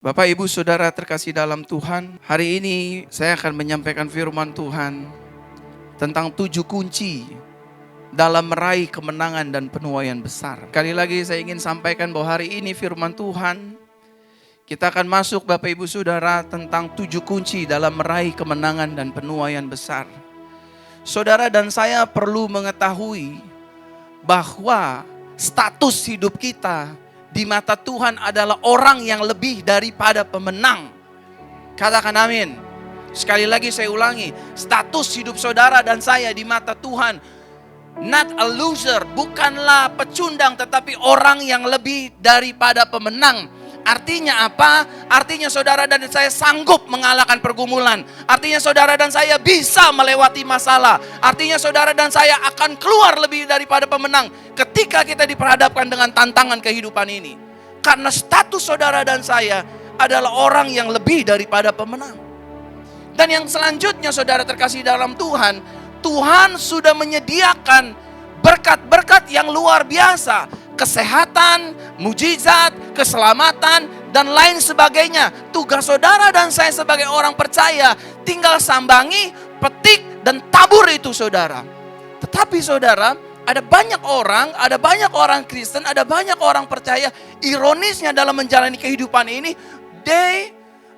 Bapak, Ibu, Saudara terkasih dalam Tuhan, hari ini saya akan menyampaikan firman Tuhan tentang 7 kunci dalam meraih kemenangan dan penuaian besar. Sekali lagi saya ingin sampaikan bahwa hari ini firman Tuhan, kita akan masuk Bapak, Ibu, Saudara tentang 7 kunci dalam meraih kemenangan dan penuaian besar. Saudara dan saya perlu mengetahui bahwa status hidup kita di mata Tuhan adalah orang yang lebih daripada pemenang. Katakan amin. Sekali lagi saya ulangi, status hidup saudara dan saya di mata Tuhan, not a loser, bukanlah pecundang, tetapi orang yang lebih daripada pemenang. Artinya apa? Artinya saudara dan saya sanggup mengalahkan pergumulan. Artinya saudara dan saya bisa melewati masalah. Artinya saudara dan saya akan keluar lebih daripada pemenang ketika kita diperhadapkan dengan tantangan kehidupan ini. Karena status saudara dan saya adalah orang yang lebih daripada pemenang. Dan yang selanjutnya saudara terkasih dalam Tuhan, Tuhan sudah menyediakan berkat-berkat yang luar biasa. Kesehatan, mujizat, keselamatan, dan lain sebagainya. Tugas saudara dan saya sebagai orang percaya tinggal sambangi, petik, dan tabur itu saudara. Tetapi saudara, ada banyak orang Kristen, ada banyak orang percaya, ironisnya dalam menjalani kehidupan ini, they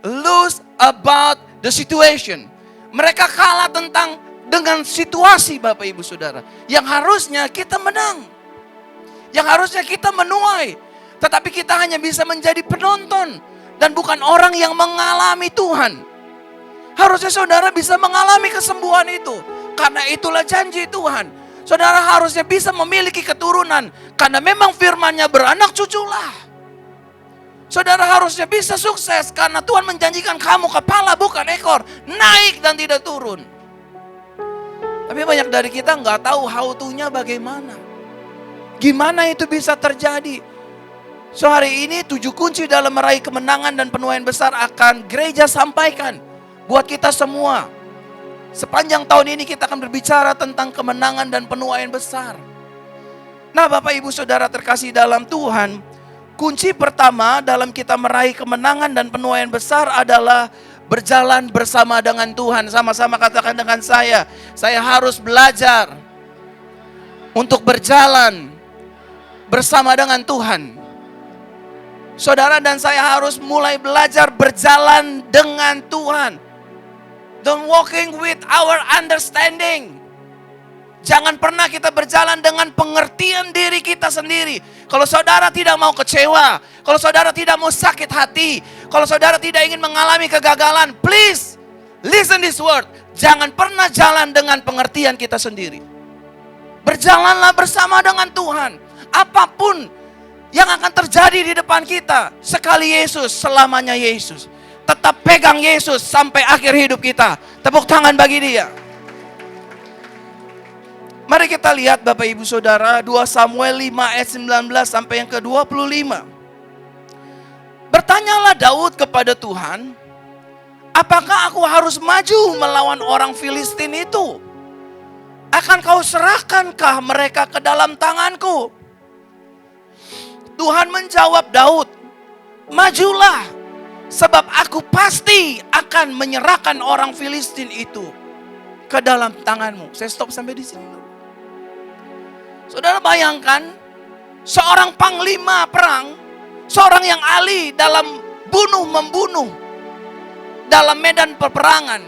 lose about the situation. Mereka kalah dengan situasi Bapak Ibu Saudara. Yang harusnya kita menang. Yang harusnya kita menuai. Tetapi kita hanya bisa menjadi penonton. Dan bukan orang yang mengalami Tuhan. Harusnya saudara bisa mengalami kesembuhan itu. Karena itulah janji Tuhan. Saudara harusnya bisa memiliki keturunan. Karena memang firman-Nya beranak cuculah. Saudara harusnya bisa sukses. Karena Tuhan menjanjikan kamu kepala bukan ekor. Naik dan tidak turun. Tapi banyak dari kita nggak tahu how to-nya bagaimana. Gimana itu bisa terjadi? So hari ini 7 kunci dalam meraih kemenangan dan penuaian besar akan gereja sampaikan buat kita semua. Sepanjang tahun ini kita akan berbicara tentang kemenangan dan penuaian besar. Nah Bapak Ibu Saudara terkasih dalam Tuhan, kunci pertama dalam kita meraih kemenangan dan penuaian besar adalah berjalan bersama dengan Tuhan. Sama-sama katakan dengan saya harus belajar untuk berjalan bersama dengan Tuhan. Saudara dan saya harus mulai belajar berjalan dengan Tuhan. Don't walking with our understanding. Jangan pernah kita berjalan dengan pengertian diri kita sendiri. Kalau saudara tidak mau kecewa, kalau saudara tidak mau sakit hati, kalau saudara tidak ingin mengalami kegagalan, please listen this word. Jangan pernah jalan dengan pengertian kita sendiri. Berjalanlah bersama dengan Tuhan. Apapun yang akan terjadi di depan kita, sekali Yesus, selamanya Yesus. Tetap pegang Yesus sampai akhir hidup kita. Tepuk tangan bagi Dia. Mari kita lihat Bapak Ibu Saudara, 2 Samuel 5 ayat 19 sampai yang ke-25. Bertanyalah Daud kepada Tuhan, apakah aku harus maju melawan orang Filistin itu? Akan kau serahkankah mereka ke dalam tanganku? Tuhan menjawab Daud, majulah, sebab aku pasti akan menyerahkan orang Filistin itu ke dalam tanganmu. Saya stop sampai di sini. Saudara bayangkan, seorang panglima perang, seorang yang ahli dalam membunuh dalam medan peperangan,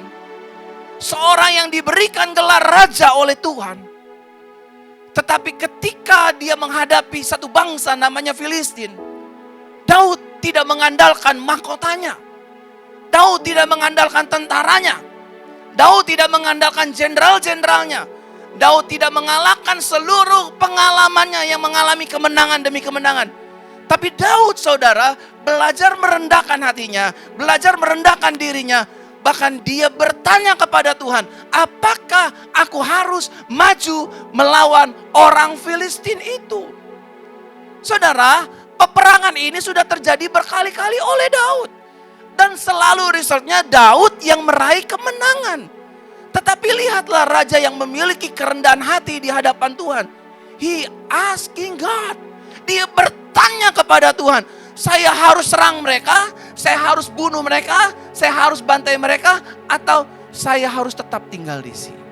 seorang yang diberikan gelar raja oleh Tuhan. Tetapi ketika dia menghadapi satu bangsa namanya Filistin, Daud tidak mengandalkan mahkotanya. Daud tidak mengandalkan tentaranya. Daud tidak mengandalkan jenderal-jenderalnya. Daud tidak mengalahkan seluruh pengalamannya yang mengalami kemenangan demi kemenangan. Tapi Daud saudara belajar merendahkan hatinya, belajar merendahkan dirinya. Bahkan dia bertanya kepada Tuhan, apakah aku harus maju melawan orang Filistin itu? Saudara, peperangan ini sudah terjadi berkali-kali oleh Daud. Dan selalu resultnya Daud yang meraih kemenangan. Tetapi lihatlah raja yang memiliki kerendahan hati di hadapan Tuhan. He asking God. Dia bertanya kepada Tuhan, saya harus serang mereka, saya harus bunuh mereka, saya harus bantai mereka, atau saya harus tetap tinggal di sini.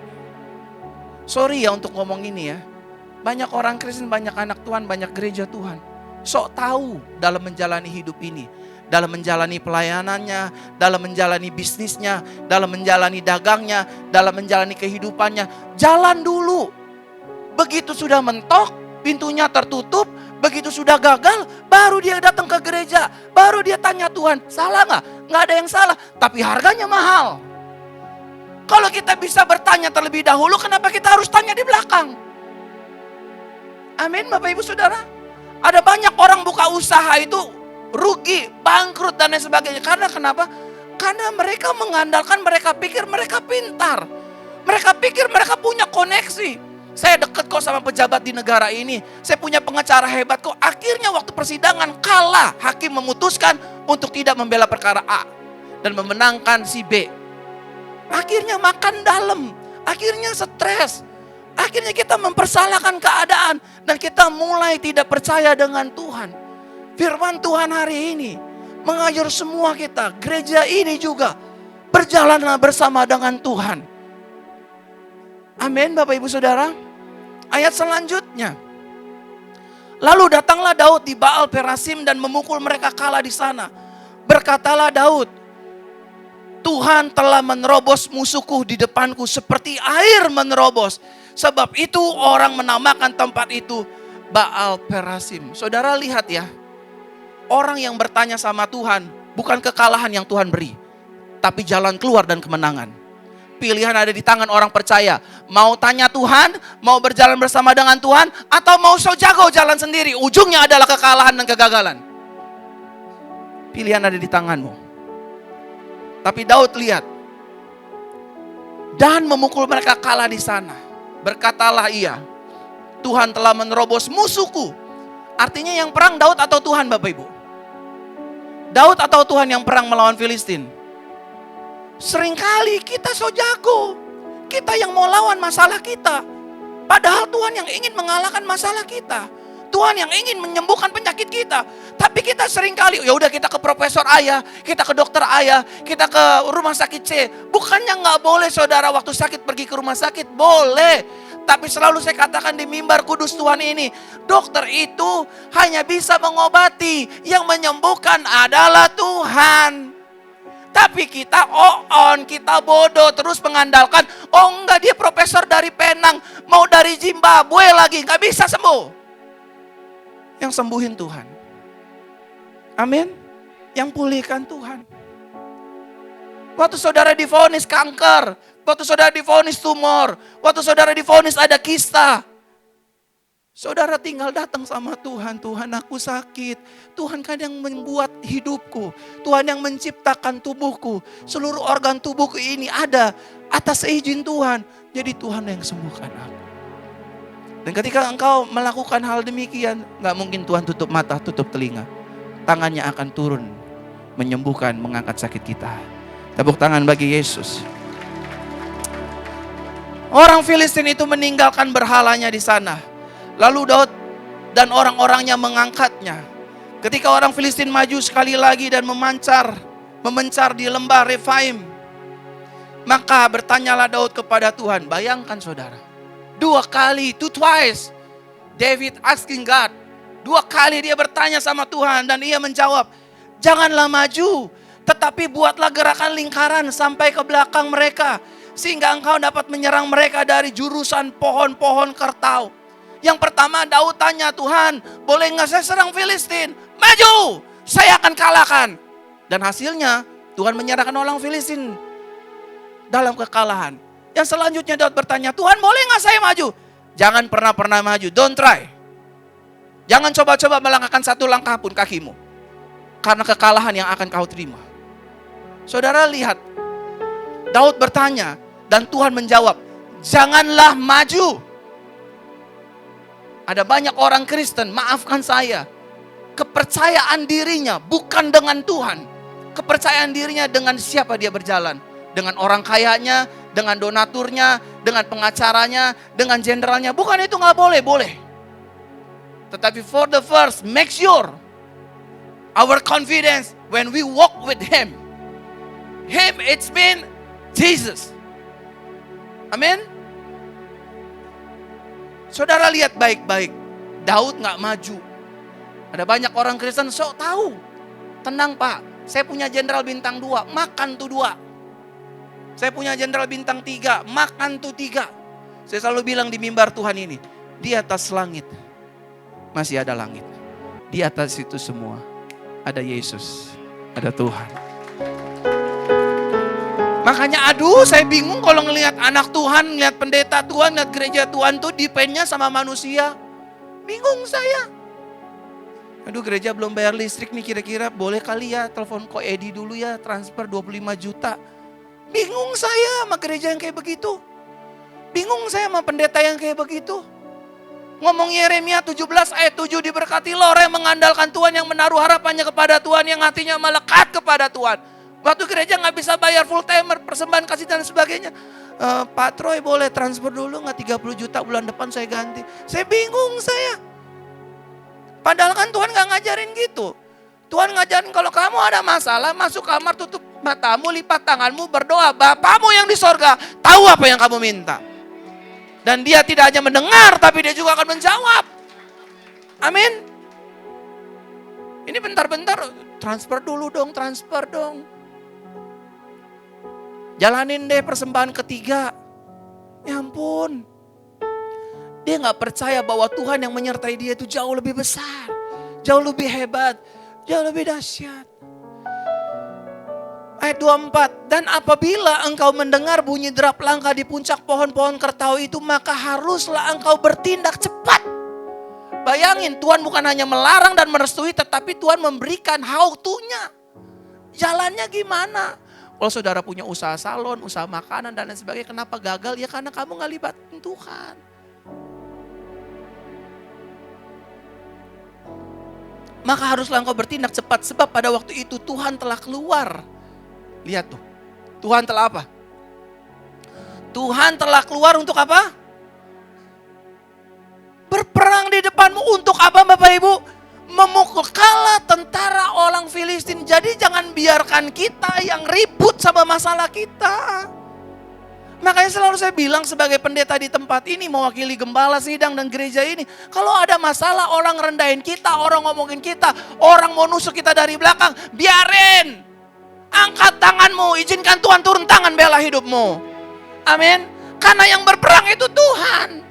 Sorry ya untuk ngomong ini ya. Banyak orang Kristen, banyak anak Tuhan, banyak gereja Tuhan sok tahu dalam menjalani hidup ini, dalam menjalani pelayanannya, dalam menjalani bisnisnya, dalam menjalani dagangnya, dalam menjalani kehidupannya. Jalan dulu. Begitu sudah mentok, pintunya tertutup, begitu sudah gagal, baru dia datang ke gereja, baru dia tanya Tuhan, salah nggak? Nggak ada yang salah, tapi harganya mahal. Kalau kita bisa bertanya terlebih dahulu, kenapa kita harus tanya di belakang? Amin, Bapak Ibu Saudara. Ada banyak orang buka usaha itu rugi, bangkrut dan lain sebagainya. Karena kenapa? Karena mereka mengandalkan, mereka pikir mereka pintar. Mereka pikir mereka punya koneksi. Saya dekat kok sama pejabat di negara ini. Saya punya pengacara hebat kok. Akhirnya waktu persidangan kalah. Hakim memutuskan untuk tidak membela perkara A dan memenangkan si B. Akhirnya makan dalam. Akhirnya stres. Akhirnya kita mempersalahkan keadaan. Dan kita mulai tidak percaya dengan Tuhan. Firman Tuhan hari ini mengajar semua kita. Gereja ini juga. Berjalanlah bersama dengan Tuhan. Amin, Bapak Ibu Saudara. Ayat selanjutnya. Lalu datanglah Daud di Baal Perasim dan memukul mereka kalah di sana. Berkatalah Daud, Tuhan telah menerobos musuhku di depanku seperti air menerobos. Sebab itu orang menamakan tempat itu Baal Perasim. Saudara lihat ya. Orang yang bertanya sama Tuhan, bukan kekalahan yang Tuhan beri, tapi jalan keluar dan kemenangan. Pilihan ada di tangan orang percaya. Mau tanya Tuhan, mau berjalan bersama dengan Tuhan, atau mau so jago jalan sendiri. Ujungnya adalah kekalahan dan kegagalan. Pilihan ada di tanganmu. Tapi Daud lihat. Dan memukul mereka kalah di sana. Berkatalah ia, Tuhan telah menerobos musuhku. Artinya yang perang Daud atau Tuhan, Bapak Ibu? Daud atau Tuhan yang perang melawan Filistin? Seringkali kita so jago. Kita yang mau lawan masalah kita. Padahal Tuhan yang ingin mengalahkan masalah kita. Tuhan yang ingin menyembuhkan penyakit kita. Tapi kita seringkali, ya udah kita ke profesor A, kita ke dokter A, kita ke rumah sakit C. Bukannya nggak boleh saudara waktu sakit pergi ke rumah sakit, boleh. Tapi selalu saya katakan di mimbar kudus Tuhan ini, dokter itu hanya bisa mengobati, yang menyembuhkan adalah Tuhan. Tapi kita kita bodoh terus mengandalkan, oh enggak dia profesor dari Penang, mau dari Zimbabwe lagi, nggak bisa sembuh. Yang sembuhin Tuhan. Amin. Yang pulihkan Tuhan. Waktu saudara divonis kanker, waktu saudara divonis tumor, waktu saudara divonis ada kista, saudara tinggal datang sama Tuhan. Tuhan, aku sakit. Tuhan kan yang membuat hidupku. Tuhan yang menciptakan tubuhku. Seluruh organ tubuhku ini ada atas izin Tuhan. Jadi Tuhan yang sembuhkan aku. Dan ketika engkau melakukan hal demikian, gak mungkin Tuhan tutup mata, tutup telinga. Tangannya akan turun, menyembuhkan, mengangkat sakit kita. Tepuk tangan bagi Yesus. Orang Filistin itu meninggalkan berhalanya di sana. Lalu Daud dan orang-orangnya mengangkatnya. Ketika orang Filistin maju sekali lagi dan memencar di lembah Refaim, maka bertanyalah Daud kepada Tuhan. Bayangkan saudara, 2 kali, twice, David asking God. 2 kali dia bertanya sama Tuhan dan ia menjawab, janganlah maju, tetapi buatlah gerakan lingkaran sampai ke belakang mereka, sehingga engkau dapat menyerang mereka dari jurusan pohon-pohon kertau. Yang pertama Daud tanya, Tuhan, boleh nggak saya serang Filistin? Maju, saya akan kalahkan. Dan hasilnya Tuhan menyerahkan orang Filistin dalam kekalahan. Yang selanjutnya Daud bertanya, Tuhan boleh nggak saya maju? Jangan pernah maju, don't try. Jangan coba-coba melangkahkan 1 langkah pun kakimu. Karena kekalahan yang akan kau terima. Saudara lihat, Daud bertanya dan Tuhan menjawab, janganlah maju. Ada banyak orang Kristen, maafkan saya, kepercayaan dirinya bukan dengan Tuhan. Kepercayaan dirinya dengan siapa dia berjalan. Dengan orang kayanya, dengan donaturnya, dengan pengacaranya, dengan jenderalnya. Bukan itu gak boleh, boleh. Tetapi for the first, make sure Our confidence when we walk with Him. Him, it's been Jesus. Amin. Saudara lihat baik-baik. Daud gak maju. Ada banyak orang Kristen sok tahu. Tenang Pak, saya punya jenderal bintang 2, makan tuh 2. Saya punya jenderal bintang 3, makan tuh 3. Saya selalu bilang di mimbar Tuhan ini, di atas langit masih ada langit. Di atas itu semua ada Yesus, ada Tuhan. Makanya aduh saya bingung kalau ngelihat anak Tuhan, ngelihat pendeta Tuhan, ngelihat gereja Tuhan tuh dependnya sama manusia. Bingung saya. Aduh gereja belum bayar listrik nih, kira-kira boleh kali ya telepon Ko Edi dulu ya, transfer 25 juta. Bingung saya sama gereja yang kayak begitu. Bingung saya sama pendeta yang kayak begitu. Ngomong Yeremia 17 ayat 7, diberkati orang yang mengandalkan Tuhan, yang menaruh harapannya kepada Tuhan, yang hatinya melekat kepada Tuhan. Waktu gereja gak bisa bayar full timer, persembahan kasih dan sebagainya. Pak Troy boleh transfer dulu gak 30 juta bulan depan saya ganti. Saya bingung saya. Padahal kan Tuhan gak ngajarin gitu. Tuhan ngajarin kalau kamu ada masalah, masuk kamar, tutup matamu, lipat tanganmu, berdoa. Bapamu yang di sorga tahu apa yang kamu minta. Dan Dia tidak hanya mendengar, tapi Dia juga akan menjawab. Amin. Ini bentar-bentar, transfer dulu dong, transfer dong. Jalanin deh persembahan ketiga. Ya ampun. Dia gak percaya bahwa Tuhan yang menyertai dia itu jauh lebih besar. Jauh lebih hebat. Jauh lebih dahsyat. Ayat 24. Dan apabila engkau mendengar bunyi derap langkah di puncak pohon-pohon kertau itu, maka haruslah engkau bertindak cepat. Bayangin, Tuhan bukan hanya melarang dan merestui, tetapi Tuhan memberikan how to-nya. Jalannya gimana? Kalau saudara punya usaha salon, usaha makanan dan lain sebagainya, kenapa gagal? Ya karena kamu gak libatin Tuhan. Maka haruslah engkau bertindak cepat, sebab pada waktu itu Tuhan telah keluar. Lihat tuh, Tuhan telah apa? Tuhan telah keluar untuk apa? Berperang di depanmu untuk apa Bapak Ibu? Memukul kalah tentara orang Filistin. Jadi jangan biarkan kita yang ribut sama masalah kita. Makanya selalu saya bilang sebagai pendeta di tempat ini, mewakili gembala sidang dan gereja ini, kalau ada masalah orang rendahin kita, orang ngomongin kita, orang mau nusuk kita dari belakang, biarin. Angkat tanganmu, izinkan Tuhan turun tangan bela hidupmu. Amin. Karena yang berperang itu Tuhan.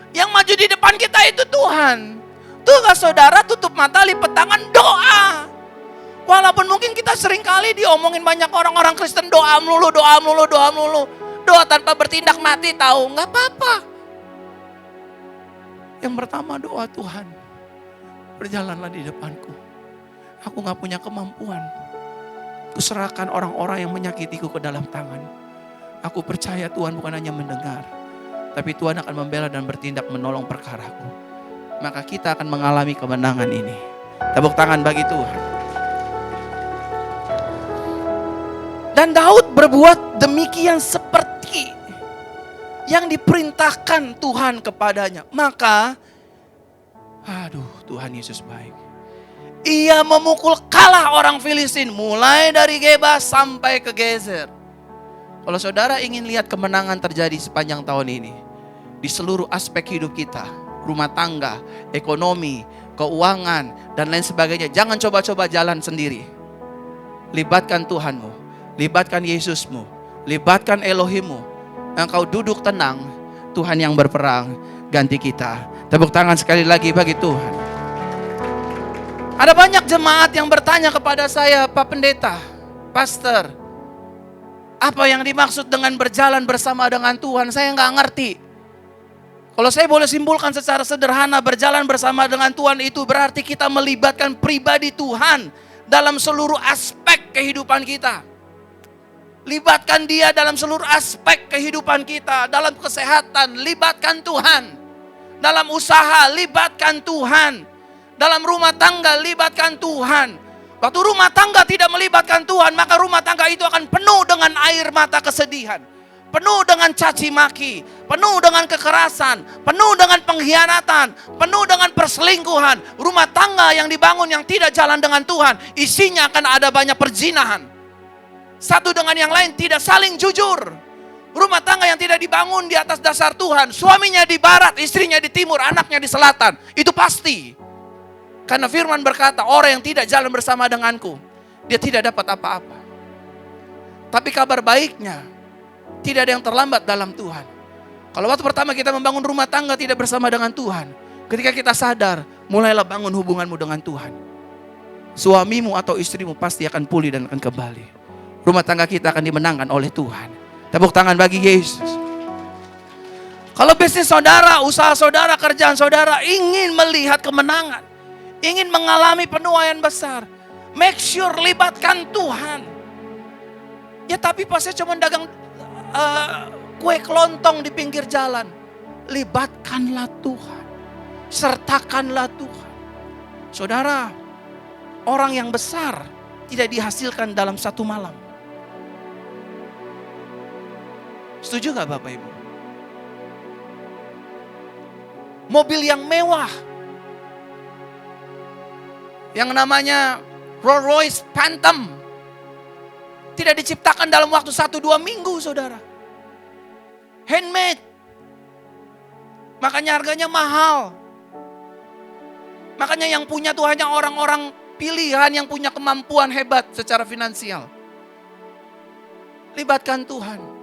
Yang maju di depan kita itu Tuhan. Tuh gak saudara, tutup mata, lipat tangan, doa. Walaupun mungkin kita sering kali diomongin banyak orang-orang Kristen, doa melulu, doa melulu, doa melulu. Doa tanpa bertindak mati, tahu, nggak apa-apa. Yang pertama doa, Tuhan, berjalanlah di depanku. Aku nggak punya kemampuan. Kuserahkan orang-orang yang menyakitiku ke dalam tangan. Aku percaya Tuhan bukan hanya mendengar, tapi Tuhan akan membela dan bertindak menolong perkaraku. Maka kita akan mengalami kemenangan ini. Tepuk tangan bagi Tuhan. Dan Daud berbuat demikian seperti yang diperintahkan Tuhan kepadanya. Maka, Tuhan Yesus baik. Ia memukul kalah orang Filistin mulai dari Geba sampai ke Gezer. Kalau saudara ingin lihat kemenangan terjadi sepanjang tahun ini, di seluruh aspek hidup kita, rumah tangga, ekonomi, keuangan, dan lain sebagainya, jangan coba-coba jalan sendiri. Libatkan Tuhanmu, libatkan Yesusmu, libatkan Elohimmu. Engkau duduk tenang, Tuhan yang berperang ganti kita. Tepuk tangan sekali lagi bagi Tuhan. Ada banyak jemaat yang bertanya kepada saya, Pak Pendeta, Pastor, apa yang dimaksud dengan berjalan bersama dengan Tuhan? Saya nggak ngerti. Kalau saya boleh simpulkan secara sederhana, berjalan bersama dengan Tuhan itu berarti kita melibatkan pribadi Tuhan dalam seluruh aspek kehidupan kita. Libatkan Dia dalam seluruh aspek kehidupan kita. Dalam kesehatan, libatkan Tuhan. Dalam usaha, libatkan Tuhan. Dalam rumah tangga, libatkan Tuhan. Waktu rumah tangga tidak melibatkan Tuhan, maka rumah tangga itu akan penuh dengan air mata kesedihan. penuh dengan caci maki, penuh dengan kekerasan, penuh dengan pengkhianatan, penuh dengan perselingkuhan. Rumah tangga yang dibangun yang tidak jalan dengan Tuhan, isinya akan ada banyak perzinahan. Satu dengan yang lain tidak saling jujur. Rumah tangga yang tidak dibangun di atas dasar Tuhan, suaminya di barat, istrinya di timur, anaknya di selatan. Itu pasti. Karena firman berkata, orang yang tidak jalan bersama denganku, dia tidak dapat apa-apa. Tapi kabar baiknya, tidak ada yang terlambat dalam Tuhan. Kalau waktu pertama kita membangun rumah tangga tidak bersama dengan Tuhan, ketika kita sadar, mulailah bangun hubunganmu dengan Tuhan. Suamimu atau istrimu pasti akan pulih dan akan kembali. Rumah tangga kita akan dimenangkan oleh Tuhan. Tepuk tangan bagi Yesus. Kalau bisnis saudara, usaha saudara, kerjaan saudara ingin melihat kemenangan, ingin mengalami penuaian besar, make sure libatkan Tuhan. Ya tapi pas saya cuma dagang kue kelontong di pinggir jalan. Libatkanlah Tuhan. Sertakanlah Tuhan. Saudara, orang yang besar tidak dihasilkan dalam satu malam. Setuju gak Bapak Ibu? Mobil yang mewah, yang namanya Rolls Royce Phantom, tidak diciptakan dalam waktu 1-2 minggu, saudara. Handmade. Makanya harganya mahal. Makanya yang punya tuh hanya orang-orang pilihan yang punya kemampuan hebat secara finansial. Libatkan Tuhan.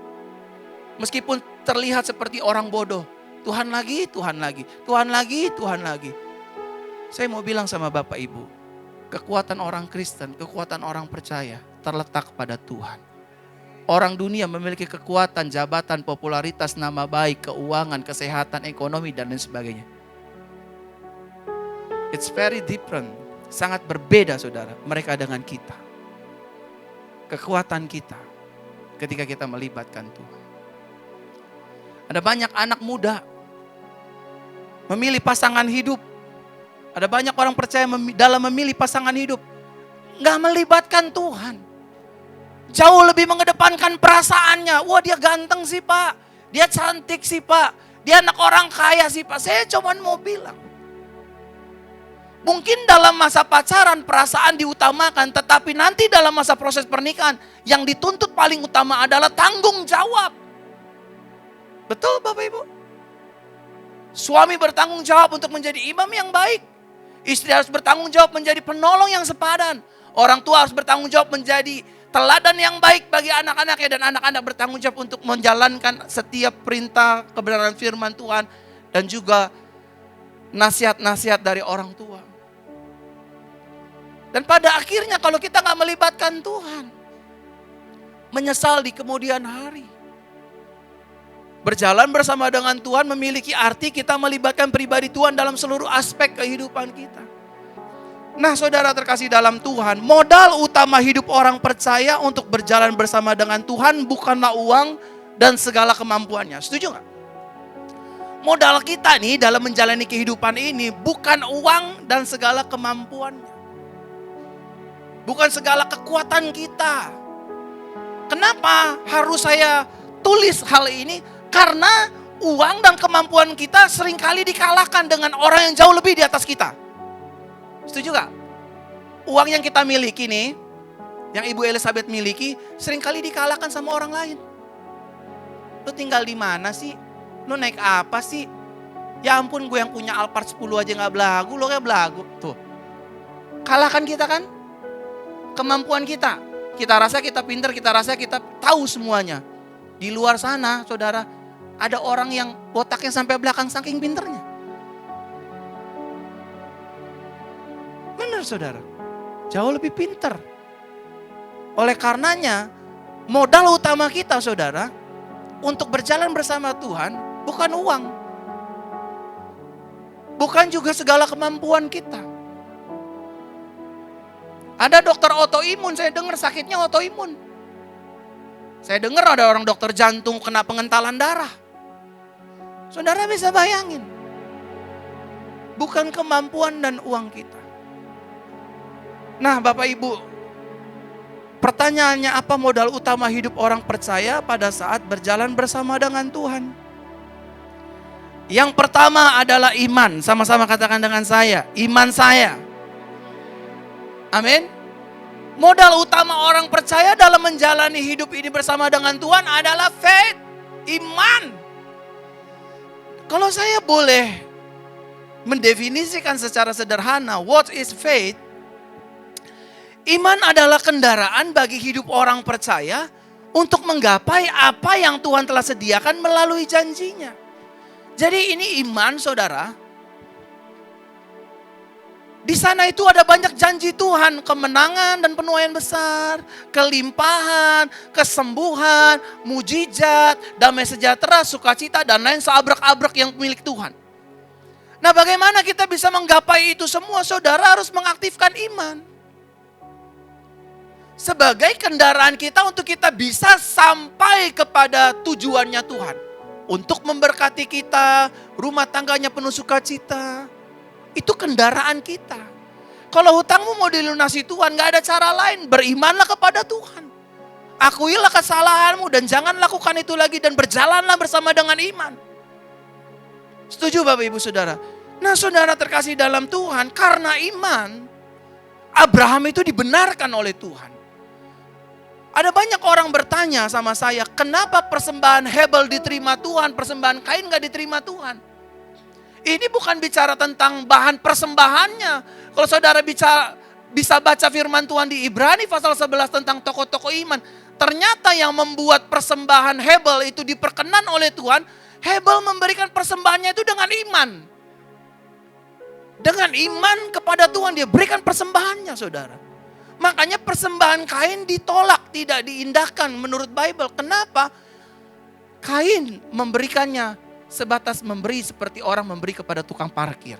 Meskipun terlihat seperti orang bodoh. Tuhan lagi, Tuhan lagi. Tuhan lagi, Tuhan lagi. Saya mau bilang sama Bapak Ibu, kekuatan orang Kristen, kekuatan orang percaya terletak pada Tuhan. Orang dunia memiliki kekuatan, jabatan, popularitas, nama baik, keuangan, kesehatan, ekonomi, dan lain sebagainya. It's very different. Sangat berbeda saudara, mereka dengan kita. Kekuatan kita ketika kita melibatkan Tuhan. Ada banyak anak muda memilih pasangan hidup. Ada banyak orang percaya dalam memilih pasangan hidup gak melibatkan Tuhan. Jauh lebih mengedepankan perasaannya. Wah dia ganteng sih Pak, dia cantik sih Pak, dia anak orang kaya sih Pak. Saya cuma mau bilang, mungkin dalam masa pacaran perasaan diutamakan, tetapi nanti dalam masa proses pernikahan yang dituntut paling utama adalah tanggung jawab. Betul Bapak Ibu? Suami bertanggung jawab untuk menjadi imam yang baik. Istri harus bertanggung jawab menjadi penolong yang sepadan. Orang tua harus bertanggung jawab menjadi teladan yang baik bagi anak-anaknya. Dan anak-anak bertanggung jawab untuk menjalankan setiap perintah kebenaran firman Tuhan. Dan juga nasihat-nasihat dari orang tua. Dan pada akhirnya kalau kita gak melibatkan Tuhan, menyesal di kemudian hari. Berjalan bersama dengan Tuhan memiliki arti kita melibatkan pribadi Tuhan dalam seluruh aspek kehidupan kita. Nah saudara terkasih dalam Tuhan, modal utama hidup orang percaya untuk berjalan bersama dengan Tuhan bukanlah uang dan segala kemampuannya. Setuju gak? Modal kita nih dalam menjalani kehidupan ini bukan uang dan segala kemampuannya. Bukan segala kekuatan kita. Kenapa harus saya tulis hal ini? Karena uang dan kemampuan kita seringkali dikalahkan dengan orang yang jauh lebih di atas kita. Setuju gak? Uang yang kita miliki nih, yang Ibu Elizabeth miliki, seringkali dikalahkan sama orang lain. Lu tinggal di mana sih? Lu naik apa sih? Ya ampun, gue yang punya Alphard 10 aja gak belagu, lo kayak belagu. Tuh, kalahkan kita kan? Kemampuan kita. Kita rasa kita pintar, kita rasa kita tahu semuanya. Di luar sana, saudara, ada orang yang botaknya sampai belakang saking pinternya. Benar saudara, jauh lebih pintar. Oleh karenanya, modal utama kita saudara, untuk berjalan bersama Tuhan, bukan uang. Bukan juga segala kemampuan kita. Ada dokter autoimun, saya dengar sakitnya autoimun. Saya dengar ada orang dokter jantung kena pengentalan darah. Saudara bisa bayangin. Bukan kemampuan dan uang kita. Nah Bapak Ibu, Pertanyaannya, apa modal utama hidup orang percaya pada saat berjalan bersama dengan Tuhan? Yang pertama adalah iman. Sama-sama katakan dengan saya, iman saya. Amin. Modal utama orang percaya dalam menjalani hidup ini bersama dengan Tuhan adalah faith, iman. Kalau saya boleh mendefinisikan secara sederhana, what is faith? Iman adalah kendaraan bagi hidup orang percaya untuk menggapai apa yang Tuhan telah sediakan melalui janjinya. Jadi ini iman, saudara. Di sana itu ada banyak janji Tuhan, kemenangan dan penuaian besar, kelimpahan, kesembuhan, mujizat, damai sejahtera, sukacita, dan lain seabrek-abrek yang milik Tuhan. Nah, bagaimana kita bisa menggapai itu semua? Saudara harus mengaktifkan iman sebagai kendaraan kita untuk kita bisa sampai kepada tujuannya Tuhan. Untuk memberkati kita, rumah tangganya penuh sukacita. Itu kendaraan kita. Kalau hutangmu mau dilunasi Tuhan, gak ada cara lain. Berimanlah kepada Tuhan. Akuilah kesalahanmu dan jangan lakukan itu lagi. Dan berjalanlah bersama dengan iman. Setuju Bapak Ibu Saudara? Nah, saudara terkasih dalam Tuhan, karena iman, Abraham itu dibenarkan oleh Tuhan. Ada banyak orang bertanya sama saya, kenapa persembahan Hebel diterima Tuhan, persembahan Kain gak diterima Tuhan? Ini bukan bicara tentang bahan persembahannya. Kalau saudara bisa baca firman Tuhan di Ibrani pasal 11 tentang tokoh-tokoh iman. Ternyata yang membuat persembahan Hebel itu diperkenan oleh Tuhan, Hebel memberikan persembahannya itu dengan iman. Dengan iman kepada Tuhan dia berikan persembahannya, saudara. Makanya persembahan Kain ditolak, tidak diindahkan menurut Bible. Kenapa? Kain memberikannya sebatas memberi seperti orang memberi kepada tukang parkir.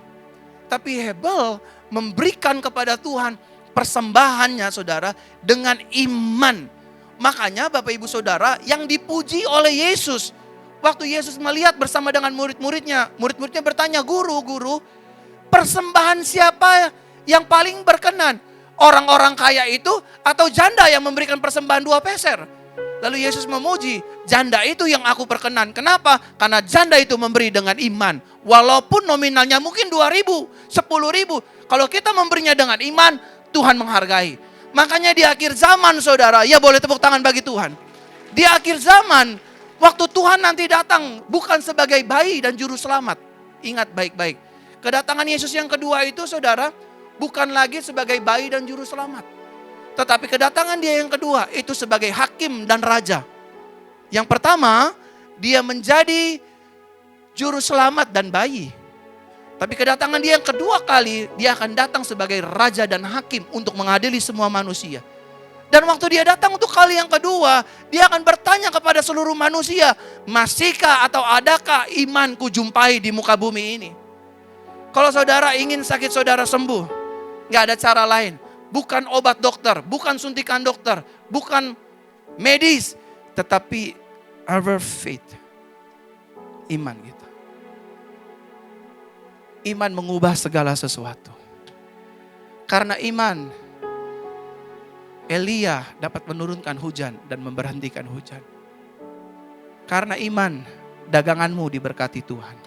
Tapi Hebel memberikan kepada Tuhan persembahannya, saudara, dengan iman. Makanya Bapak Ibu Saudara, yang dipuji oleh Yesus, waktu Yesus melihat bersama dengan murid-muridnya, murid-muridnya bertanya, guru, persembahan siapa yang paling berkenan? Orang-orang kaya itu atau janda yang memberikan persembahan 2 peser? Lalu Yesus memuji, janda itu yang aku perkenan. Kenapa? Karena janda itu memberi dengan iman. Walaupun nominalnya mungkin 2.000, 10.000. Kalau kita memberinya dengan iman, Tuhan menghargai. Makanya di akhir zaman, saudara, ya boleh tepuk tangan bagi Tuhan. Di akhir zaman, waktu Tuhan nanti datang bukan sebagai bayi dan juru selamat. Ingat baik-baik. Kedatangan Yesus yang kedua itu, saudara, bukan lagi sebagai bayi dan juru selamat. Tetapi kedatangan dia yang kedua itu sebagai hakim dan raja. Yang pertama, dia menjadi juru selamat dan bayi. Tapi kedatangan dia yang kedua kali, dia akan datang sebagai raja dan hakim untuk mengadili semua manusia. Dan waktu dia datang untuk kali yang kedua, dia akan bertanya kepada seluruh manusia, masihkah atau adakah iman kujumpai di muka bumi ini? Kalau saudara ingin sakit saudara sembuh, gak ada cara lain. Bukan obat dokter, bukan suntikan dokter, bukan medis, tetapi our faith, iman kita. Iman mengubah segala sesuatu. Karena iman, Elia dapat menurunkan hujan dan memberhentikan hujan. Karena iman, daganganmu diberkati Tuhan.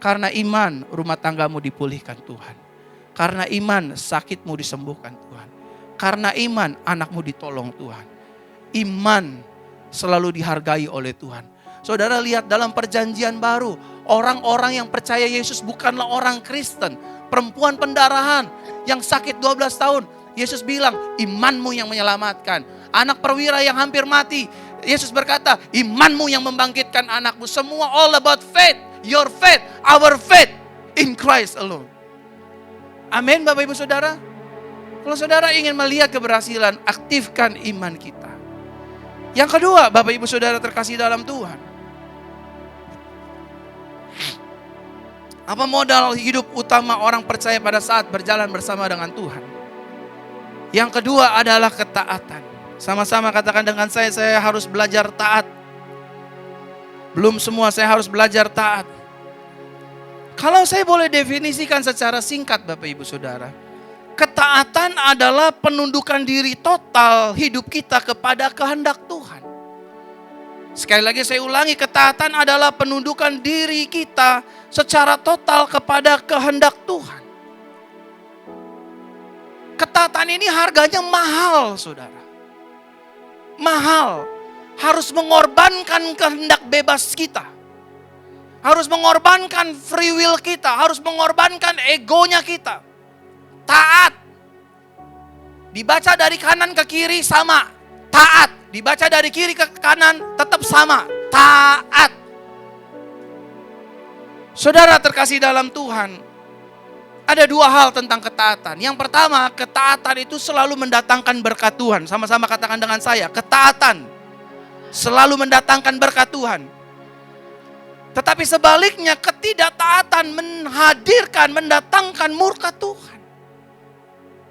Karena iman, rumah tanggamu dipulihkan Tuhan. Karena iman, sakitmu disembuhkan Tuhan. Karena iman, anakmu ditolong Tuhan. Iman selalu dihargai oleh Tuhan. Saudara lihat dalam perjanjian baru, orang-orang yang percaya Yesus bukanlah orang Kristen. Perempuan pendarahan yang sakit 12 tahun. Yesus bilang, imanmu yang menyelamatkan. Anak perwira yang hampir mati. Yesus berkata, imanmu yang membangkitkan anakmu. Semua all about faith. Your faith, our faith in Christ alone. Amin Bapak Ibu Saudara. Kalau saudara ingin melihat keberhasilan, aktifkan iman kita. Yang kedua, Bapak Ibu Saudara terkasih dalam Tuhan. Apa modal hidup utama orang percaya pada saat berjalan bersama dengan Tuhan? Yang kedua adalah ketaatan. Sama-sama katakan dengan saya harus belajar taat. Belum semua, saya harus belajar taat. Kalau saya boleh definisikan secara singkat Bapak Ibu Saudara, Ketaatan adalah penundukan diri total hidup kita kepada kehendak Tuhan. Sekali lagi saya ulangi, ketaatan adalah penundukan diri kita secara total kepada kehendak Tuhan. Ketaatan ini harganya mahal, saudara. Mahal. Harus mengorbankan kehendak bebas kita. Harus mengorbankan free will kita. Harus mengorbankan egonya kita. Taat. Dibaca dari kanan ke kiri sama. Taat. Dibaca dari kiri ke kanan tetap sama. Taat. Saudara terkasih dalam Tuhan, ada dua hal tentang ketaatan. Yang pertama, ketaatan itu selalu mendatangkan berkat Tuhan. Sama-sama katakan dengan saya, ketaatan selalu mendatangkan berkat Tuhan. Tetapi sebaliknya, ketidaktaatan mendatangkan murka Tuhan.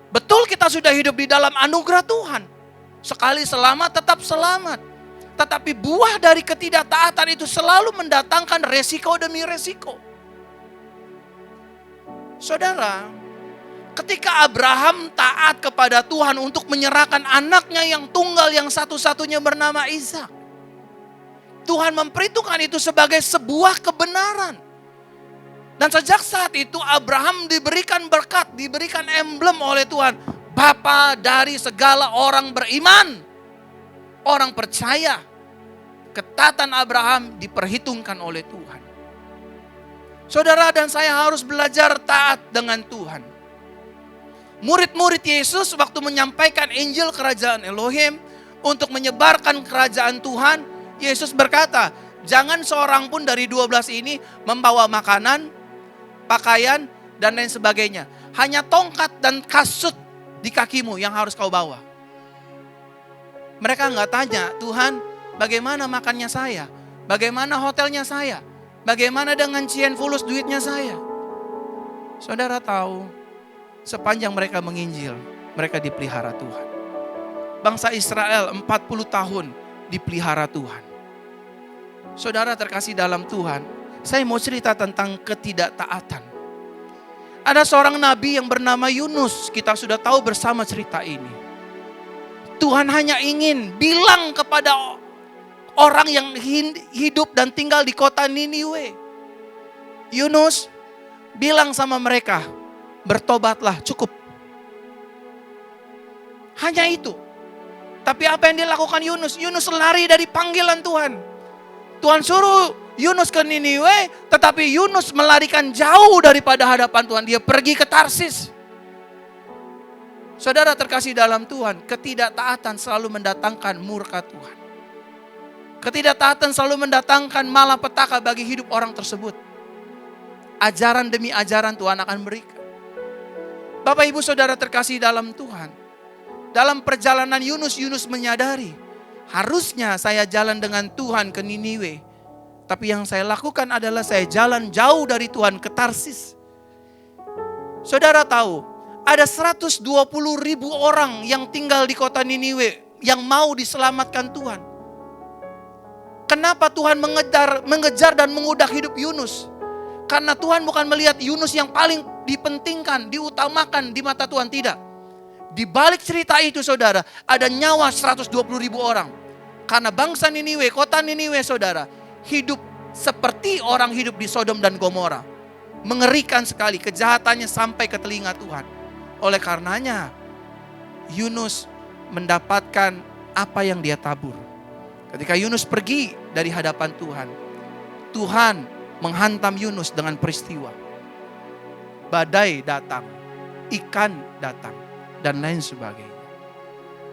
Betul kita sudah hidup di dalam anugerah Tuhan. Sekali selamat, tetap selamat. Tetapi buah dari ketidaktaatan itu selalu mendatangkan resiko demi resiko. Saudara, ketika Abraham taat kepada Tuhan untuk menyerahkan anaknya yang tunggal yang satu-satunya bernama Ishak, Tuhan memperhitungkan itu sebagai sebuah kebenaran. Dan sejak saat itu Abraham diberikan berkat, diberikan emblem oleh Tuhan. Bapa dari segala orang beriman, orang percaya. Ketaatan Abraham diperhitungkan oleh Tuhan. Saudara dan saya harus belajar taat dengan Tuhan. Murid-murid Yesus waktu menyampaikan Injil kerajaan Elohim untuk menyebarkan kerajaan Tuhan, Yesus berkata, jangan seorang pun dari 12 ini membawa makanan, pakaian, dan lain sebagainya. Hanya tongkat dan kasut di kakimu yang harus kau bawa. Mereka nggak tanya, Tuhan, bagaimana makannya saya? Bagaimana hotelnya saya? Bagaimana dengan cien fulus duitnya saya? Saudara tahu, sepanjang mereka menginjil, mereka dipelihara Tuhan. Bangsa Israel 40 tahun dipelihara Tuhan. Saudara terkasih dalam Tuhan, saya mau cerita tentang ketidaktaatan. Ada seorang nabi yang bernama Yunus, kita sudah tahu bersama cerita ini. Tuhan hanya ingin bilang kepada orang yang hidup dan tinggal di kota Niniwe, Yunus, bilang sama mereka, bertobatlah, cukup. Hanya itu. Tapi apa yang dilakukan Yunus? Yunus lari dari panggilan Tuhan. Tuhan suruh Yunus ke Niniwe, tetapi Yunus melarikan jauh daripada hadapan Tuhan. Dia pergi ke Tarsis. Saudara terkasih dalam Tuhan, ketidaktaatan selalu mendatangkan murka Tuhan. Ketidaktaatan selalu mendatangkan malapetaka bagi hidup orang tersebut. Ajaran demi ajaran Tuhan akan berikan. Bapak ibu saudara terkasih dalam Tuhan, dalam perjalanan Yunus menyadari, harusnya saya jalan dengan Tuhan ke Niniwe. Tapi yang saya lakukan adalah saya jalan jauh dari Tuhan ke Tarsis. Saudara tahu, ada 120.000 orang yang tinggal di kota Niniwe yang mau diselamatkan Tuhan. Kenapa Tuhan mengejar dan mengudak hidup Yunus? Karena Tuhan bukan melihat Yunus yang paling dipentingkan, diutamakan di mata Tuhan, tidak. Di balik cerita itu saudara, ada nyawa 120.000 orang. Karena bangsa Niniwe, kota Niniwe saudara, hidup seperti orang hidup di Sodom dan Gomora. Mengerikan sekali, kejahatannya sampai ke telinga Tuhan. Oleh karenanya, Yunus mendapatkan apa yang dia tabur. Ketika Yunus pergi dari hadapan Tuhan, Tuhan menghantam Yunus dengan peristiwa. Badai datang, ikan datang, dan lain sebagainya.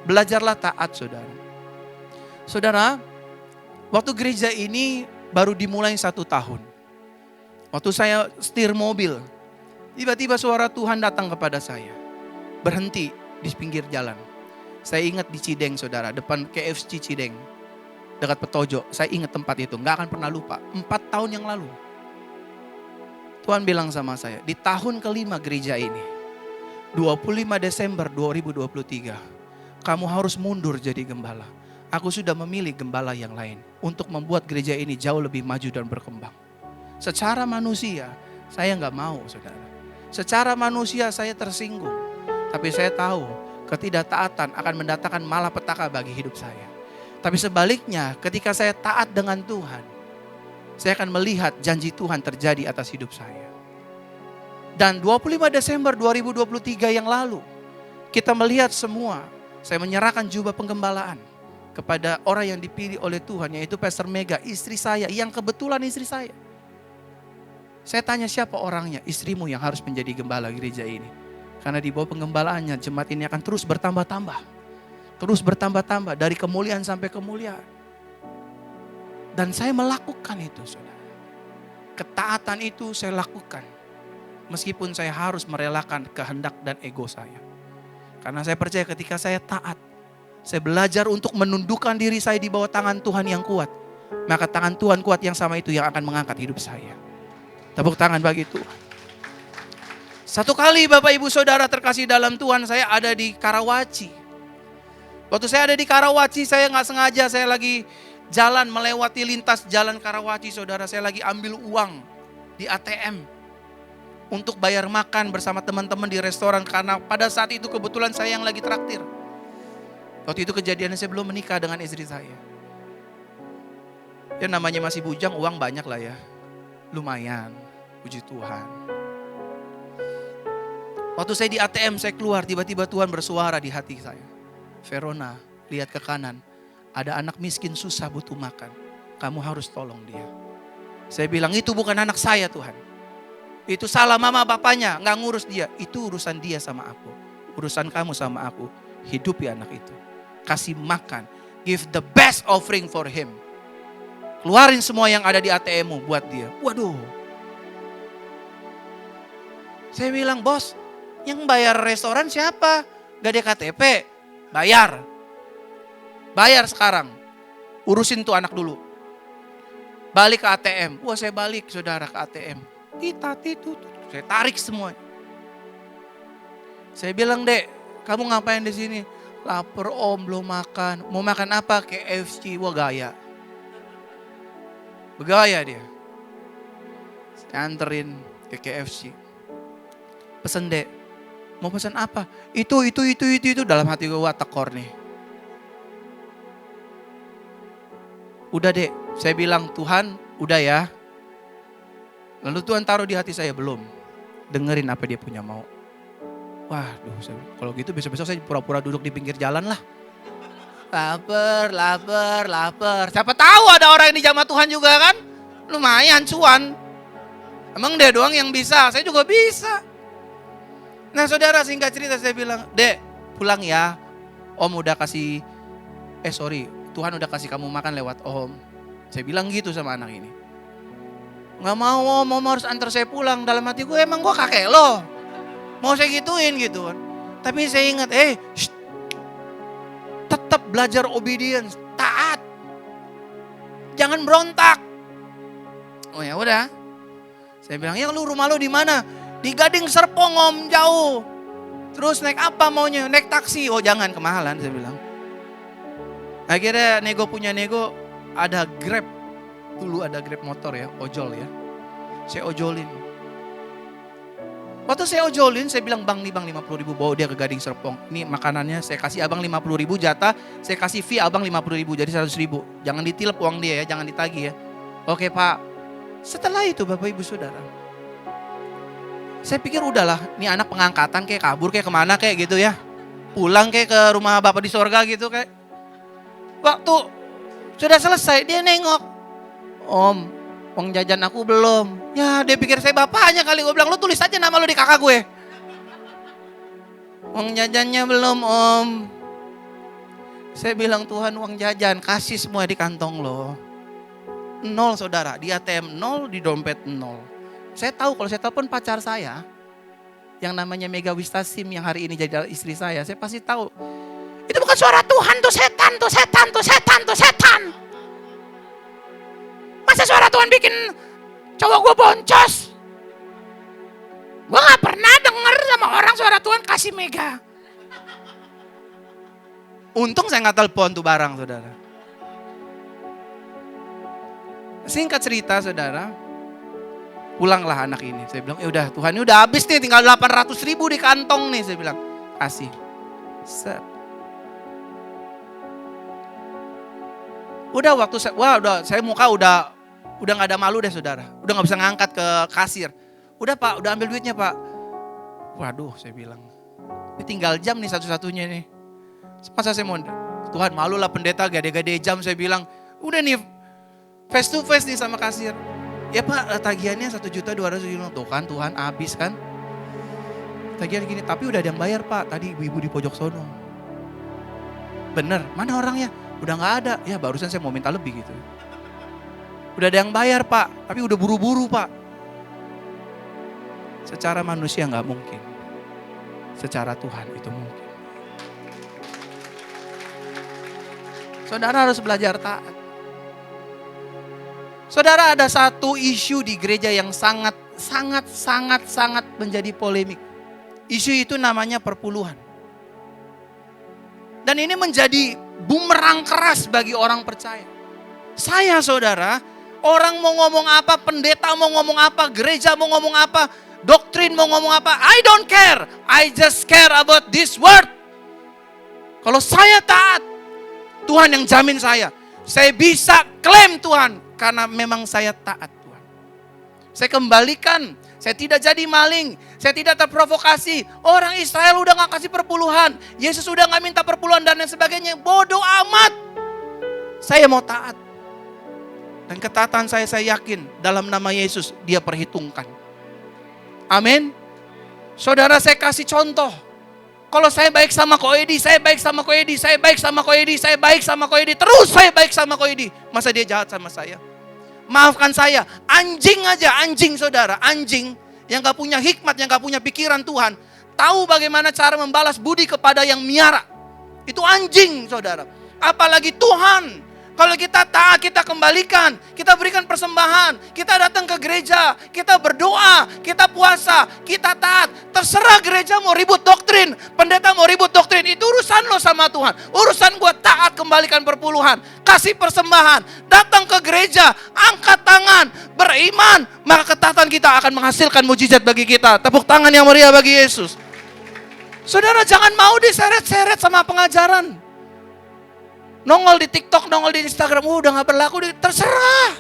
Belajarlah taat saudara. Saudara, waktu gereja ini baru dimulai 1 tahun. Waktu saya setir mobil, tiba-tiba suara Tuhan datang kepada saya. Berhenti di pinggir jalan. Saya ingat di Cideng saudara, depan KFC Cideng. Dekat Petojo, saya ingat tempat itu, gak akan pernah lupa. 4 tahun yang lalu. Tuhan bilang sama saya, di tahun kelima gereja ini, 25 Desember 2023, kamu harus mundur jadi gembala. Aku sudah memilih gembala yang lain untuk membuat gereja ini jauh lebih maju dan berkembang. Secara manusia, saya gak mau saudara. Secara manusia saya tersinggung. Tapi saya tahu ketidaktaatan akan mendatangkan malapetaka bagi hidup saya. Tapi sebaliknya, ketika saya taat dengan Tuhan, saya akan melihat janji Tuhan terjadi atas hidup saya. Dan 25 Desember 2023 yang lalu, kita melihat semua, saya menyerahkan jubah penggembalaan kepada orang yang dipilih oleh Tuhan, yaitu Pastor Mega, istri saya, yang kebetulan istri saya. Saya tanya siapa orangnya, istrimu yang harus menjadi gembala gereja ini. Karena di bawah penggembalaannya, jemaat ini akan terus bertambah-tambah. Terus bertambah-tambah, dari kemuliaan sampai kemuliaan. Dan saya melakukan itu, saudara. Ketaatan itu saya lakukan. Meskipun saya harus merelakan kehendak dan ego saya. Karena saya percaya ketika saya taat, saya belajar untuk menundukkan diri saya di bawah tangan Tuhan yang kuat. Maka tangan Tuhan kuat yang sama itu yang akan mengangkat hidup saya. Tepuk tangan bagi Tuhan. Satu kali Bapak Ibu Saudara terkasih dalam Tuhan, saya ada di Karawaci. Waktu saya ada di Karawaci, saya gak sengaja, saya lagi jalan melewati lintas jalan Karawaci, saudara. Saya lagi ambil uang di ATM untuk bayar makan bersama teman-teman di restoran. Karena pada saat itu kebetulan saya yang lagi traktir. Waktu itu kejadiannya saya belum menikah dengan istri saya. Ya namanya masih bujang, uang banyak lah ya. Lumayan, puji Tuhan. Waktu saya di ATM, saya keluar, tiba-tiba Tuhan bersuara di hati saya. Verona, lihat ke kanan. Ada anak miskin susah butuh makan. Kamu harus tolong dia. Saya bilang, itu bukan anak saya Tuhan. Itu salah mama bapaknya, gak ngurus dia. Itu urusan dia sama aku. Urusan kamu sama aku. Hidupi anak itu. Kasih makan. Give the best offering for him. Keluarin semua yang ada di ATM-mu buat dia. Waduh. Saya bilang, bos, yang bayar restoran siapa? Gak ada KTP. Bayar. Bayar sekarang. Urusin tuh anak dulu. Balik ke ATM. Wah saya balik saudara ke ATM. Saya tarik semua. Saya bilang, Dek, kamu ngapain di sini? Lapar om, belum makan. Mau makan apa? KFC. Wah gaya. Bergaya dia. Saya anterin ke KFC. Pesen, Dek. Mau pesan apa? Itu. Dalam hati gue, wah tekor nih. Udah Dek, saya bilang Tuhan udah ya. Lalu Tuhan taruh di hati saya, belum. Dengerin apa dia punya mau. Waduh, kalau gitu besok-besok saya pura-pura duduk di pinggir jalan lah. Lapar. Siapa tahu ada orang yang di jamaah Tuhan juga kan? Lumayan cuan. Emang dia doang yang bisa, saya juga bisa. Nah saudara, singkat cerita saya bilang, Dek pulang ya. Om udah kasih, Tuhan udah kasih kamu makan lewat om. Saya bilang gitu sama anak ini. Gak mau om harus antar saya pulang. Dalam hati gue, emang gue kakek lo. Mau saya gituin gitu kan. Tapi saya ingat, tetap belajar obedience, taat. Jangan berontak. Oh ya udah. Saya bilang, ya lu rumah lu di mana? Di Gading Serpong om, jauh. Terus naik apa maunya? Naik taksi. Oh jangan, kemahalan saya bilang. Akhirnya nego ada Grab. Dulu ada Grab motor ya, ojol ya. Saya ojolin. Waktu saya ojolin, saya bilang bang 50.000 bawa dia ke Gading Serpong. Ini makanannya saya kasih abang 50.000 jatah, saya kasih fee abang 50.000 jadi 100.000. Jangan ditilep uang dia ya, jangan ditagih ya. Oke pak. Setelah itu Bapak Ibu Saudara, saya pikir udahlah, ini anak pengangkatan kayak kabur kayak kemana kayak gitu ya. Pulang kayak ke rumah Bapak di sorga gitu kayak. Waktu sudah selesai dia nengok. Om, uang jajan aku belum. Ya dia pikir saya bapaknya kali. Gue bilang, lu tulis aja nama lu di kakak gue. Uang jajannya belum om. Saya bilang, Tuhan uang jajan kasih semua di kantong lo. 0 saudara, di ATM 0, di dompet 0. Saya tahu kalau saya telepon pacar saya, yang namanya Mega Wistasim yang hari ini jadi istri saya pasti tahu. Itu bukan suara Tuhan, tuh setan. Masa suara Tuhan bikin cowok gue boncos? Gue gak pernah denger sama orang suara Tuhan kasih Mega. Untung saya gak telepon tuh barang saudara. Singkat cerita saudara, pulanglah anak ini. Saya bilang, ya udah Tuhan ini udah habis nih, tinggal 800.000 di kantong nih. Saya bilang, Kasih. Set. Udah waktu saya muka udah nggak ada malu deh saudara. Udah nggak bisa ngangkat ke kasir. Udah Pak, udah ambil duitnya Pak. Waduh saya bilang. Ini tinggal jam nih satu-satunya nih. Masa saya mau, Tuhan malu lah pendeta gade-gade jam, saya bilang. Udah nih face to face nih sama kasir. Ya Pak tagihannya 1.200.000. Tuh kan Tuhan habis kan. Tagihan gini, tapi udah ada yang bayar Pak. Tadi ibu-ibu di pojok sono. Bener, mana orangnya? Udah gak ada. Ya barusan saya mau minta lebih gitu. Udah ada yang bayar Pak, tapi udah buru-buru Pak. Secara manusia gak mungkin. Secara Tuhan itu mungkin. Saudara harus belajar taat. Saudara, ada satu isu di gereja yang sangat menjadi polemik. Isu itu namanya perpuluhan. Dan ini menjadi bumerang keras bagi orang percaya. Saya saudara, orang mau ngomong apa, pendeta mau ngomong apa, gereja mau ngomong apa, doktrin mau ngomong apa, I don't care. I just care about this word. Kalau saya taat, Tuhan yang jamin saya. Saya bisa klaim Tuhan karena memang saya taat Tuhan. Saya kembalikan, saya tidak jadi maling, saya tidak terprovokasi. Orang Israel udah gak kasih perpuluhan, Yesus udah gak minta perpuluhan dan lain sebagainya. Bodoh amat. Saya mau taat. Dan ketaatan saya yakin dalam nama Yesus dia perhitungkan. Amin. Saudara, saya kasih contoh. Kalau saya baik sama Ko Edi, saya baik sama Ko Edi, saya baik sama Ko Edi, saya baik sama Ko Edi, terus saya baik sama Ko Edi. Masa dia jahat sama saya? Maafkan saya, anjing aja, anjing saudara, anjing yang gak punya hikmat, yang gak punya pikiran Tuhan, tahu bagaimana cara membalas budi kepada yang miara. Itu anjing saudara. Apalagi Tuhan. Kalau kita taat, kita kembalikan, kita berikan persembahan, kita datang ke gereja, kita berdoa, kita puasa, kita taat. Terserah gereja mau ribut doktrin, pendeta mau ribut doktrin, itu urusan lo sama Tuhan. Urusan gue taat, kembalikan perpuluhan, kasih persembahan, datang ke gereja, angkat tangan, beriman, maka ketaatan kita akan menghasilkan mujizat bagi kita. Tepuk tangan yang meriah bagi Yesus. Saudara, jangan mau diseret-seret sama pengajaran. Nongol di TikTok, nongol di Instagram, udah gak berlaku, terserah.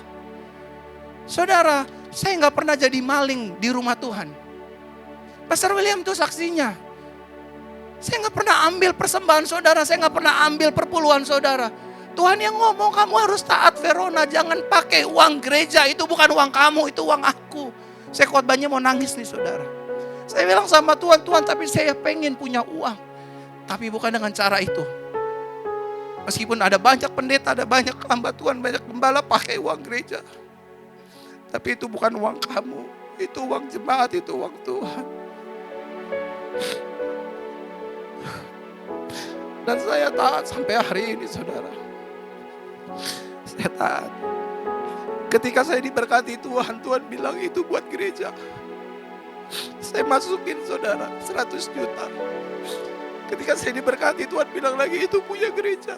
Saudara, saya gak pernah jadi maling di rumah Tuhan. Pastor William itu saksinya. Saya gak pernah ambil persembahan saudara, saya gak pernah ambil perpuluhan saudara. Tuhan yang ngomong, kamu harus taat Verona, jangan pakai uang gereja, itu bukan uang kamu, itu uang aku. Saya khotbahnya mau nangis nih saudara. Saya bilang sama Tuhan, Tuhan tapi saya pengen punya uang. Tapi bukan dengan cara itu. Meskipun ada banyak pendeta, ada banyak hamba Tuhan, banyak gembala pakai uang gereja. Tapi itu bukan uang kamu. Itu uang jemaat, itu uang Tuhan. Dan saya taat sampai hari ini saudara. Saya taat. Ketika saya diberkati Tuhan, Tuhan bilang itu buat gereja. Saya masukin saudara 100 juta. Ketika saya diberkati Tuhan bilang lagi itu punya gereja.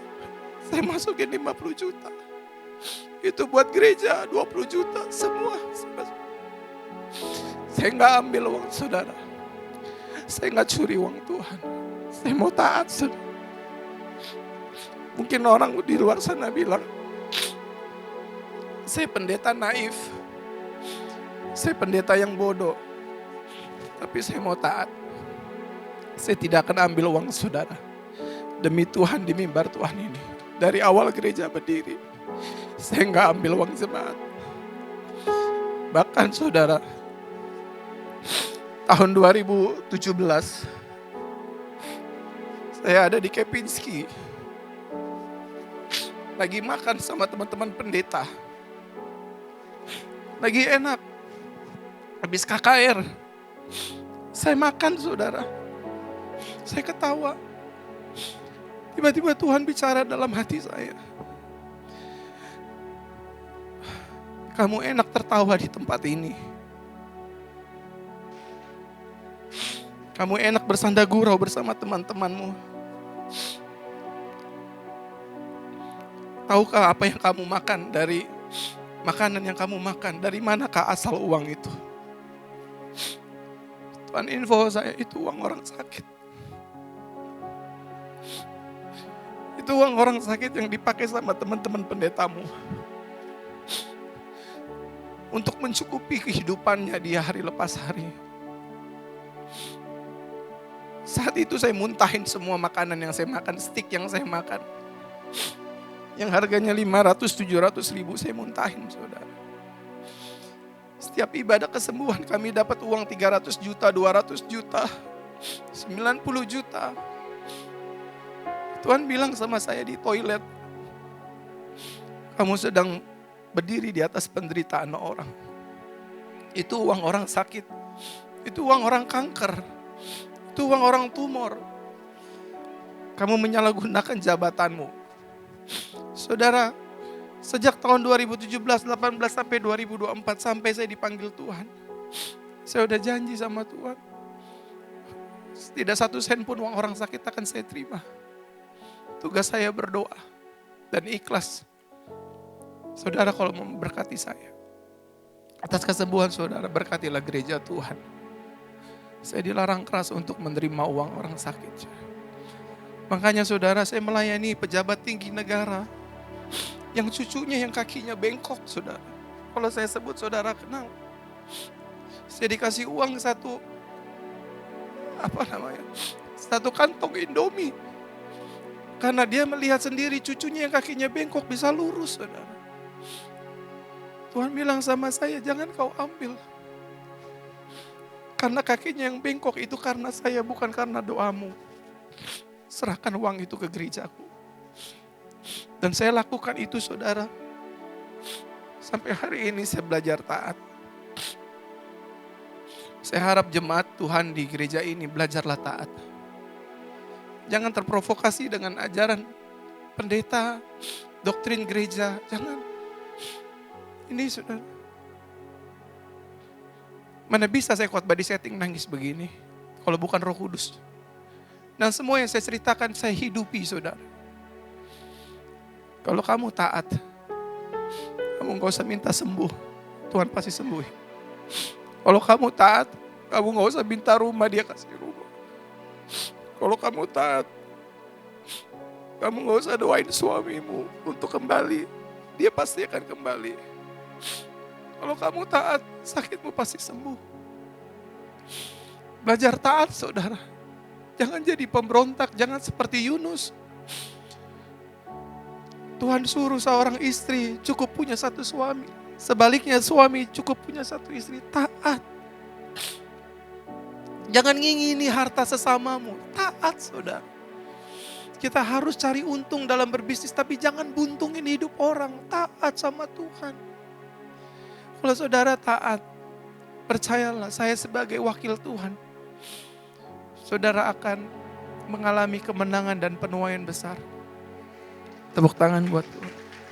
Saya masukin 50 juta. Itu buat gereja 20 juta. Semua. Saya gak ambil uang saudara. Saya gak curi uang Tuhan. Saya mau taat saudara. Mungkin orang di luar sana bilang, saya pendeta naif. Saya pendeta yang bodoh. Tapi saya mau taat. Saya tidak akan ambil uang saudara. Demi Tuhan di mimbar Tuhan ini. Dari awal gereja berdiri. Saya gak ambil uang jemaat. Bahkan saudara. Tahun 2017. Saya ada di Kempinski. Lagi makan sama teman-teman pendeta. Lagi enak. Habis KKR. Saya makan saudara. Saya ketawa. Tiba-tiba Tuhan bicara dalam hati saya. Kamu enak tertawa di tempat ini. Kamu enak bersanda gurau bersama teman-temanmu. Tahukah apa yang kamu makan dari makanan yang kamu makan? Dari manakah asal uang itu? Tuhan info saya itu uang orang sakit. Itu uang orang sakit yang dipakai sama teman-teman pendetamu untuk mencukupi kehidupannya dia hari lepas hari. Saat itu saya muntahin semua makanan yang saya makan, steak yang saya makan. Yang harganya 500-700 ribu saya muntahin, saudara. Setiap ibadah kesembuhan kami dapat uang 300 juta, 200 juta, 90 juta. Tuhan bilang sama saya di toilet, kamu sedang berdiri di atas penderitaan orang. Itu uang orang sakit, itu uang orang kanker, itu uang orang tumor. Kamu menyalahgunakan jabatanmu. Saudara, sejak tahun 2017, 18 sampai 2024 sampai saya dipanggil Tuhan, saya udah janji sama Tuhan, tidak satu sen pun uang orang sakit akan saya terima. Tugas saya berdoa dan ikhlas. Saudara kalau memberkati saya, atas kesembuhan saudara, berkatilah gereja Tuhan. Saya dilarang keras untuk menerima uang orang sakit. Makanya saudara, saya melayani pejabat tinggi negara yang cucunya yang kakinya bengkok, saudara. Kalau saya sebut saudara kenal. Saya dikasih uang satu kantong Indomie. Karena dia melihat sendiri cucunya yang kakinya bengkok bisa lurus, saudara. Tuhan bilang sama saya, jangan kau ambil. Karena kakinya yang bengkok itu karena saya, bukan karena doamu. Serahkan uang itu ke gerejaku. Dan saya lakukan itu, saudara. Sampai hari ini saya belajar taat. Saya harap jemaat Tuhan di gereja ini belajarlah taat. Jangan terprovokasi dengan ajaran pendeta, doktrin gereja. Jangan. Ini saudara. Mana bisa saya khotbah di setting nangis begini, kalau bukan Roh Kudus. Dan semua yang saya ceritakan saya hidupi, saudara. Kalau kamu taat, kamu gak usah minta sembuh, Tuhan pasti sembuh. Kalau kamu taat, kamu gak usah minta rumah, dia kasih rumah. Kalau kamu taat, kamu gak usah doain suamimu untuk kembali, dia pasti akan kembali. Kalau kamu taat, sakitmu pasti sembuh. Belajar taat, saudara. Jangan jadi pemberontak, jangan seperti Yunus. Tuhan suruh seorang istri cukup punya satu suami. Sebaliknya suami cukup punya satu istri. Taat. Jangan ngingini harta sesamamu. Taat, saudara. Kita harus cari untung dalam berbisnis, tapi jangan buntungin hidup orang. Taat sama Tuhan. Kalau saudara taat, percayalah saya sebagai wakil Tuhan, saudara akan mengalami kemenangan dan penuaian besar. Tepuk tangan buat Tuhan.